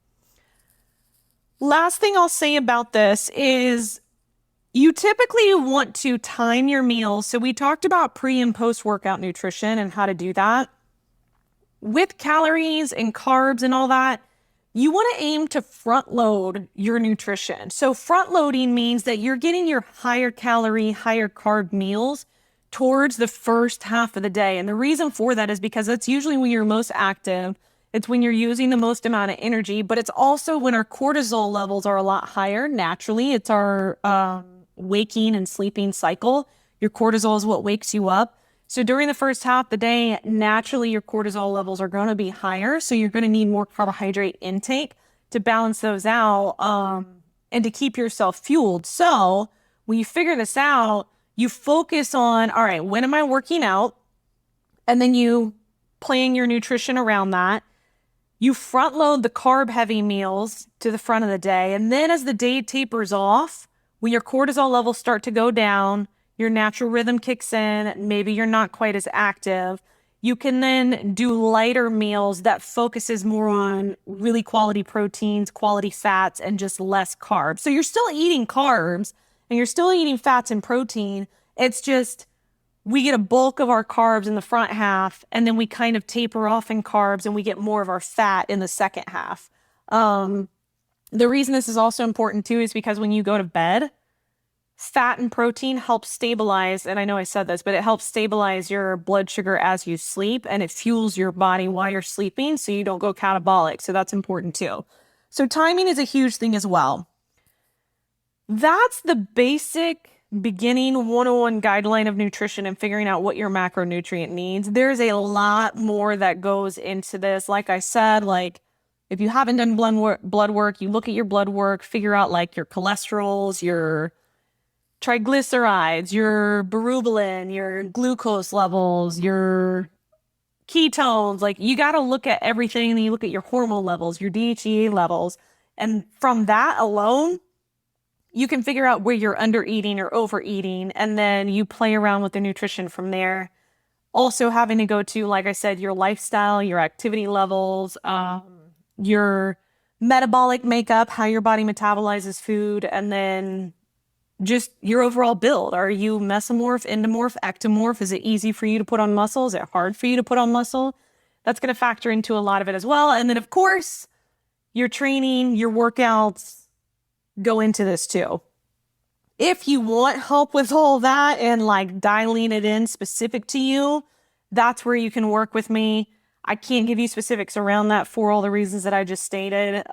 Last thing I'll say about this is you typically want to time your meals. So we talked about pre and post workout nutrition and how to do that. With calories and carbs and all that, you want to aim to front load your nutrition. So front loading means that you're getting your higher calorie, higher carb meals towards the first half of the day. And the reason for that is because that's usually when you're most active. It's when you're using the most amount of energy, but it's also when our cortisol levels are a lot higher. Naturally, it's our waking and sleeping cycle. Your cortisol is what wakes you up. So during the first half of the day, naturally, your cortisol levels are going to be higher. So you're going to need more carbohydrate intake to balance those out and to keep yourself fueled. So when you figure this out, you focus on, all right, when am I working out? And then you plan your nutrition around that. You front load the carb heavy meals to the front of the day. And then as the day tapers off, when your cortisol levels start to go down, your natural rhythm kicks in, maybe you're not quite as active, you can then do lighter meals that focuses more on really quality proteins, quality fats, and just less carbs. So you're still eating carbs and you're still eating fats and protein. It's just we get a bulk of our carbs in the front half, and then we kind of taper off in carbs and we get more of our fat in the second half. The reason this is also important too is because when you go to bed, fat and protein help stabilize, and I know I said this, but it helps stabilize your blood sugar as you sleep, and it fuels your body while you're sleeping so you don't go catabolic. So that's important too. So timing is a huge thing as well. That's the basic beginning 101 guideline of nutrition and figuring out what your macronutrient needs. There's a lot more that goes into this. Like I said, like if you haven't done blood work, you look at your blood work, figure out like your cholesterols, your triglycerides, your bilirubin, your glucose levels, your ketones. Like you got to look at everything, and you look at your hormone levels, your DHEA levels. And from that alone, you can figure out where you're under eating or overeating, and then you play around with the nutrition from there. Also having to go to, like I said, your lifestyle, your activity levels, your metabolic makeup, how your body metabolizes food, and then just your overall build. Are you mesomorph, endomorph, ectomorph? Is it easy for you to put on muscle? Is it hard for you to put on muscle? That's going to factor into a lot of it as well. And then, of course, your training, your workouts go into this too. If you want help with all that and like dialing it in specific to you, that's where you can work with me. I can't give you specifics around that for all the reasons that I just stated,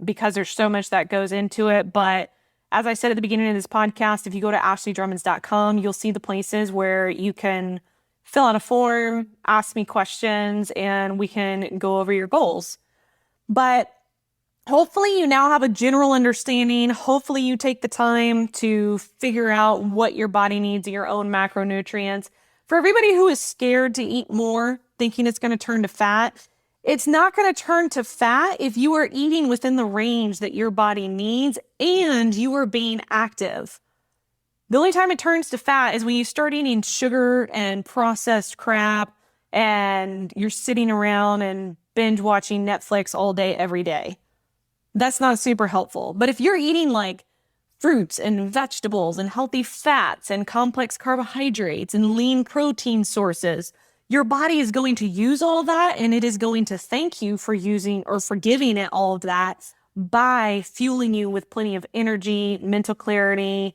because there's so much that goes into it. But as I said at the beginning of this podcast, if you go to ashleydrummons.com, you'll see the places where you can fill out a form, ask me questions, and we can go over your goals. But hopefully you now have a general understanding. Hopefully you take the time to figure out what your body needs in your own macronutrients. For everybody who is scared to eat more, thinking it's going to turn to fat, it's not going to turn to fat if you are eating within the range that your body needs and you are being active. The only time it turns to fat is when you start eating sugar and processed crap and you're sitting around and binge watching Netflix all day, every day. That's not super helpful. But if you're eating like fruits and vegetables and healthy fats and complex carbohydrates and lean protein sources, your body is going to use all that, and it is going to thank you for using or for giving it all of that by fueling you with plenty of energy, mental clarity,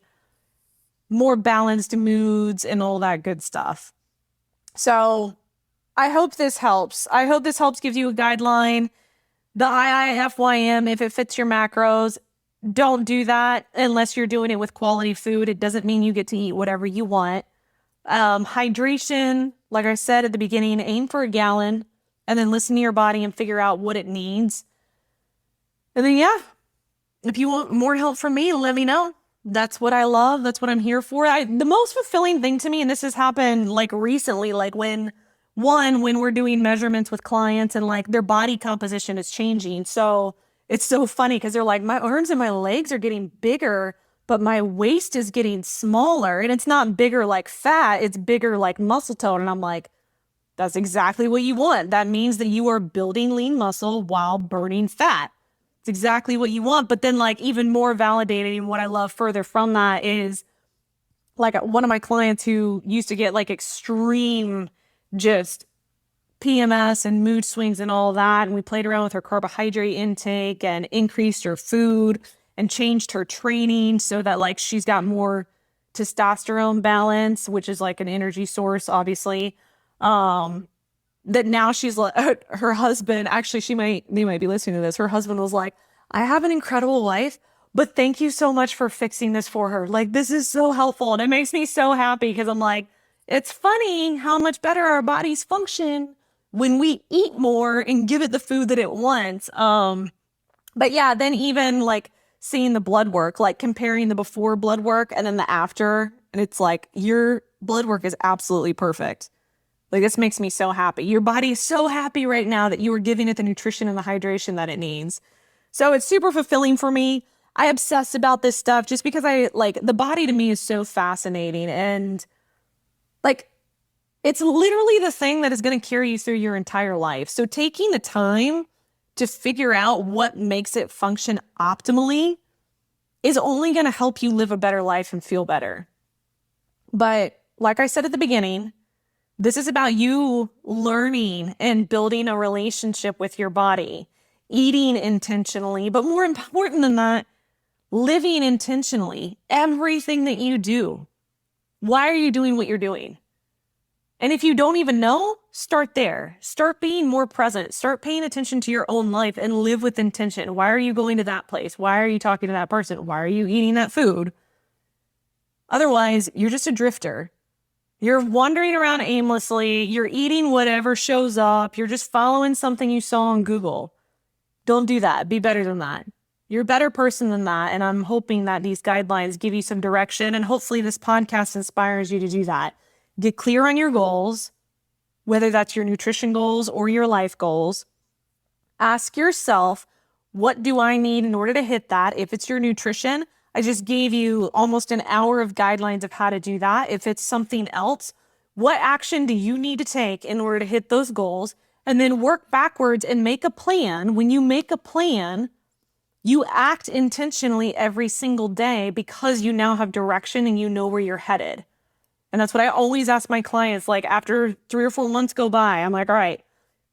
more balanced moods, and all that good stuff. So I hope this helps. I hope this helps give you a guideline. The IIFYM, if it fits your macros, don't do that unless you're doing it with quality food. It doesn't mean you get to eat whatever you want. Hydration, like I said at the beginning, aim for a gallon and then listen to your body and figure out what it needs. And then, yeah, if you want more help from me, let me know. That's what I love. That's what I'm here for. The most fulfilling thing to me, and this has happened like recently, like when we're doing measurements with clients and like their body composition is changing. So it's so funny because they're like, my arms and my legs are getting bigger, but my waist is getting smaller, and it's not bigger like fat, it's bigger like muscle tone. And I'm like, that's exactly what you want. That means that you are building lean muscle while burning fat. It's exactly what you want. But then like even more validating, what I love further from that is like one of my clients who used to get like extreme just PMS and mood swings and all that. And we played around with her carbohydrate intake and increased her food and changed her training so that like she's got more testosterone balance, which is like an energy source, obviously. That now she's like, her husband, actually they might be listening to this. Her husband was like, I have an incredible wife, but thank you so much for fixing this for her. Like, this is so helpful. And it makes me so happy because I'm like, it's funny how much better our bodies function when we eat more and give it the food that it wants. But yeah, then even like seeing the blood work, like comparing the before blood work and then the after, and it's like your blood work is absolutely perfect. Like, this makes me so happy. Your body is so happy right now that you are giving it the nutrition and the hydration that it needs. So it's super fulfilling for me. I obsess about this stuff just because the body to me is so fascinating, and like, it's literally the thing that is going to carry you through your entire life. So taking the time to figure out what makes it function optimally is only going to help you live a better life and feel better. But like I said at the beginning, this is about you learning and building a relationship with your body, eating intentionally, but more important than that, living intentionally. Everything that you do. Why are you doing what you're doing? And if you don't even know, start there. Start being more present. Start paying attention to your own life and live with intention. Why are you going to that place? Why are you talking to that person? Why are you eating that food? Otherwise, you're just a drifter. You're wandering around aimlessly. You're eating whatever shows up. You're just following something you saw on Google. Don't do that. Be better than that. You're a better person than that. And I'm hoping that these guidelines give you some direction, and hopefully this podcast inspires you to do that. Get clear on your goals, whether that's your nutrition goals or your life goals. Ask yourself, What do I need in order to hit that? If it's your nutrition, I just gave you almost an hour of guidelines of how to do that. If it's something else, what action do you need to take in order to hit those goals? And then work backwards and make a plan. When you make a plan, you act intentionally every single day because you now have direction and you know where you're headed. And that's what I always ask my clients. Like after 3 or 4 months go by, I'm like, all right,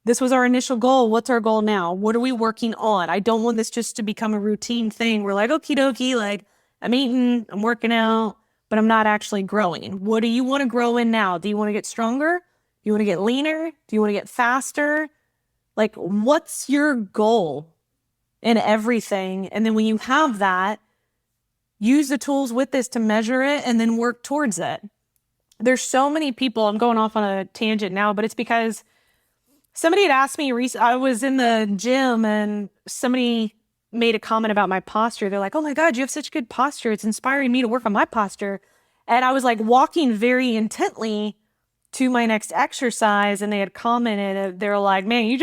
this was our initial goal. What's our goal now? What are we working on? I don't want this just to become a routine thing. We're like, okie dokie, like I'm eating, I'm working out, but I'm not actually growing. What do you want to grow in now? Do you want to get stronger? Do you want to get leaner? Do you want to get faster? Like, what's your goal in everything? And then when you have that, use the tools with this to measure it and then work towards it. There's so many people, I'm going off on a tangent now, but it's because somebody had asked me recently, I was in the gym and somebody made a comment about my posture. They're like, oh my God, you have such good posture. It's inspiring me to work on my posture. And I was like walking very intently to my next exercise. And they had commented, they're like, man, you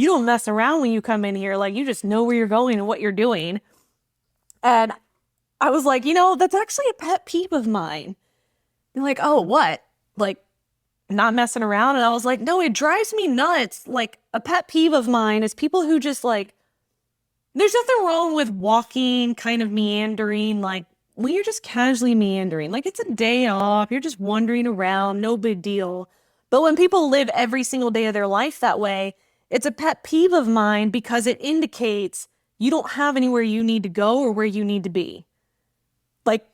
don't mess around when you come in here. Like you just know where you're going and what you're doing. And I was like, that's actually a pet peeve of mine. They're like, oh, what? Like, not messing around. And I was like, no, it drives me nuts. Like a pet peeve of mine is people who just like, there's nothing wrong with walking, kind of meandering, like when you're just casually meandering, like it's a day off, you're just wandering around, no big deal. But when people live every single day of their life that way, it's a pet peeve of mine because it indicates you don't have anywhere you need to go or where you need to be. Like,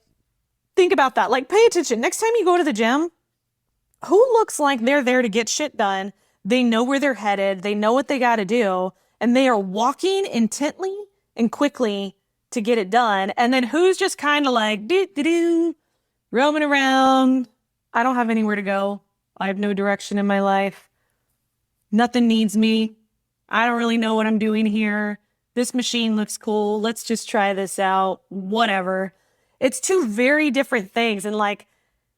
think about that. Like, pay attention. Next time you go to the gym, who looks like they're there to get shit done? They know where they're headed. They know what they got to do. And they are walking intently and quickly to get it done. And then who's just kind of like, roaming around. I don't have anywhere to go. I have no direction in my life. Nothing needs me. I don't really know what I'm doing here. This machine looks cool. Let's just try this out. Whatever. It's two very different things. And like,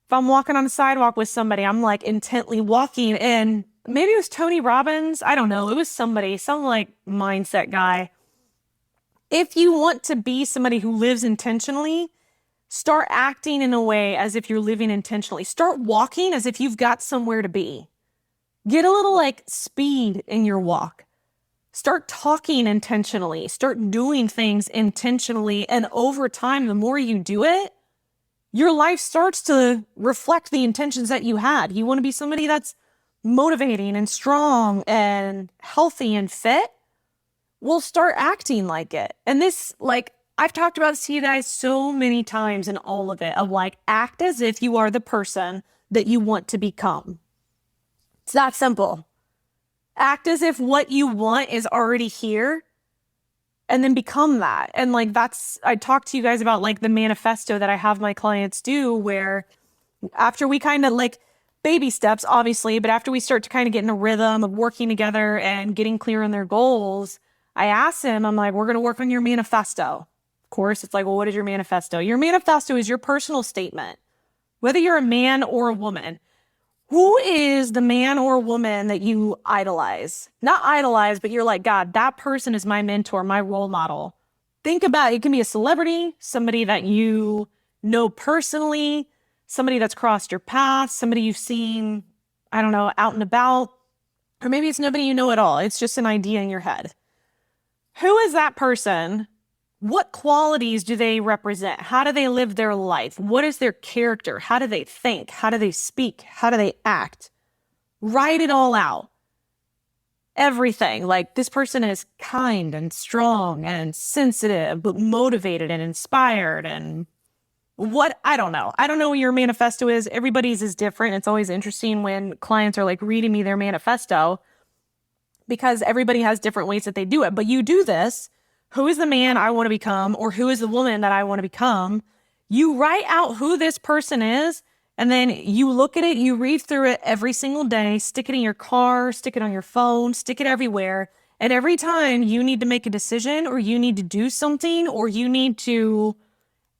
if I'm walking on a sidewalk with somebody, I'm like intently walking, and maybe it was Tony Robbins. I don't know. It was some like mindset guy. If you want to be somebody who lives intentionally, start acting in a way as if you're living intentionally. Start walking as if you've got somewhere to be. Get a little like speed in your walk. Start talking intentionally. Start doing things intentionally. And over time, the more you do it, your life starts to reflect the intentions that you had. You want to be somebody that's motivating and strong and healthy and fit? Well, start acting like it. And this, like, I've talked about this to you guys so many times in all of it, of like, act as if you are the person that you want to become. It's that simple. Act as if what you want is already here. And then become that. And like, I talked to you guys about like the manifesto that I have my clients do, where after we kind of like baby steps, obviously, but after we start to kind of get in a rhythm of working together and getting clear on their goals, I asked him, I'm like, we're going to work on your manifesto. Of course, it's like, well, what is your manifesto? Your manifesto is your personal statement, whether you're a man or a woman. Who is the man or woman that you idolize? Not idolize, but you're like, God, that person is my mentor, my role model. Think about it. It can be a celebrity, somebody that you know personally, somebody that's crossed your path, somebody you've seen, I don't know, out and about, or maybe it's nobody you know at all. It's just an idea in your head. Who is that person? What qualities do they represent? How do they live their life? What is their character? How do they think? How do they speak? How do they act? Write it all out. Everything. Like, this person is kind and strong and sensitive, but motivated and inspired and what? I don't know. I don't know what your manifesto is. Everybody's is different. It's always interesting when clients are like reading me their manifesto because everybody has different ways that they do it. But you do this. Who is the man I want to become, or who is the woman that I want to become? You write out who this person is, and then you look at it, you read through it every single day, stick it in your car, stick it on your phone, stick it everywhere. And every time you need to make a decision, or you need to do something, or you need to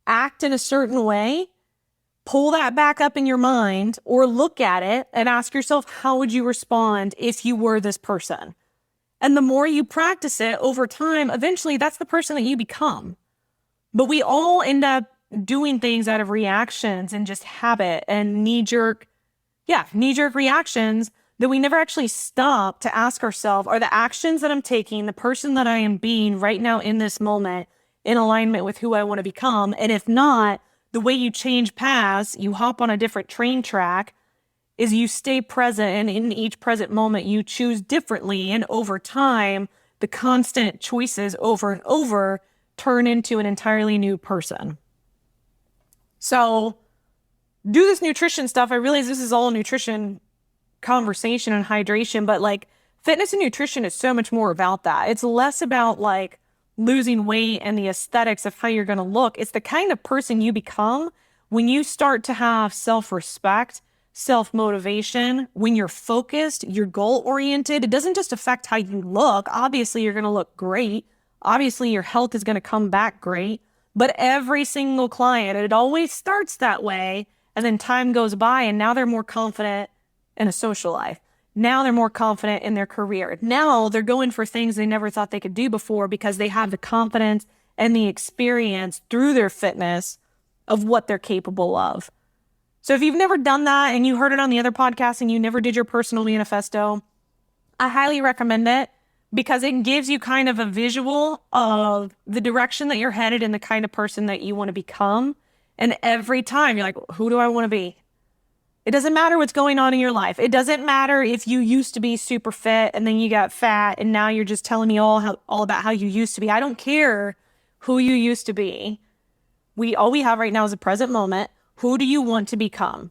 act in a certain way, pull that back up in your mind, or look at it and ask yourself, how would you respond if you were this person? And the more you practice it over time, eventually that's the person that you become. But we all end up doing things out of reactions and just habit and knee-jerk reactions that we never actually stop to ask ourselves, are the actions that I'm taking, the person that I am being right now in this moment, in alignment with who I want to become? And if not, the way you change paths, you hop on a different train track, is you stay present, and in each present moment you choose differently, and over time the constant choices over and over turn into an entirely new person. So do this nutrition stuff. I realize this is all nutrition conversation and hydration, but like fitness and nutrition is so much more about that. It's less about like losing weight and the aesthetics of how you're going to look. It's the kind of person you become when you start to have self-respect, self-motivation, when you're focused, you're goal-oriented. It doesn't just affect how you look. Obviously, you're going to look great. Obviously, your health is going to come back great. But every single client, it always starts that way. And then time goes by and now they're more confident in a social life. Now they're more confident in their career. Now they're going for things they never thought they could do before because they have the confidence and the experience through their fitness of what they're capable of. So if you've never done that and you heard it on the other podcast and you never did your personal manifesto, I highly recommend it because it gives you kind of a visual of the direction that you're headed and the kind of person that you want to become. And every time you're like, who do I want to be? It doesn't matter what's going on in your life. It doesn't matter if you used to be super fit and then you got fat and now you're just telling me all about how you used to be. I don't care who you used to be. All we have right now is a present moment. Who do you want to become?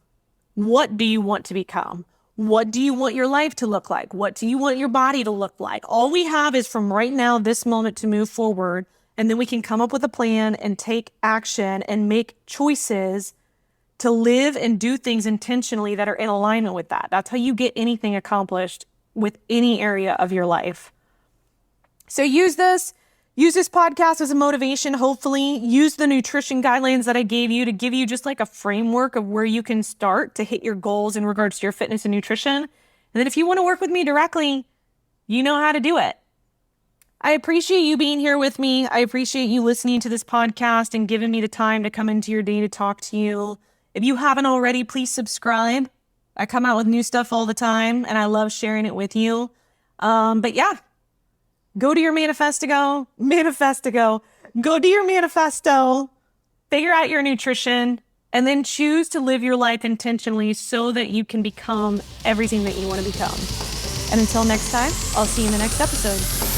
What do you want to become? What do you want your life to look like? What do you want your body to look like? All we have is from right now, this moment, to move forward. And then we can come up with a plan and take action and make choices to live and do things intentionally that are in alignment with that. That's how you get anything accomplished with any area of your life. So use this podcast as a motivation. Hopefully use the nutrition guidelines that I gave you to give you just like a framework of where you can start to hit your goals in regards to your fitness and nutrition. And then if you want to work with me directly, you know how to do it. I appreciate you being here with me. I appreciate you listening to this podcast and giving me the time to come into your day to talk to you. If you haven't already, please subscribe. I come out with new stuff all the time and I love sharing it with you. But yeah, go to your manifesto. Go do your manifesto, figure out your nutrition, and then choose to live your life intentionally so that you can become everything that you want to become. And until next time, I'll see you in the next episode.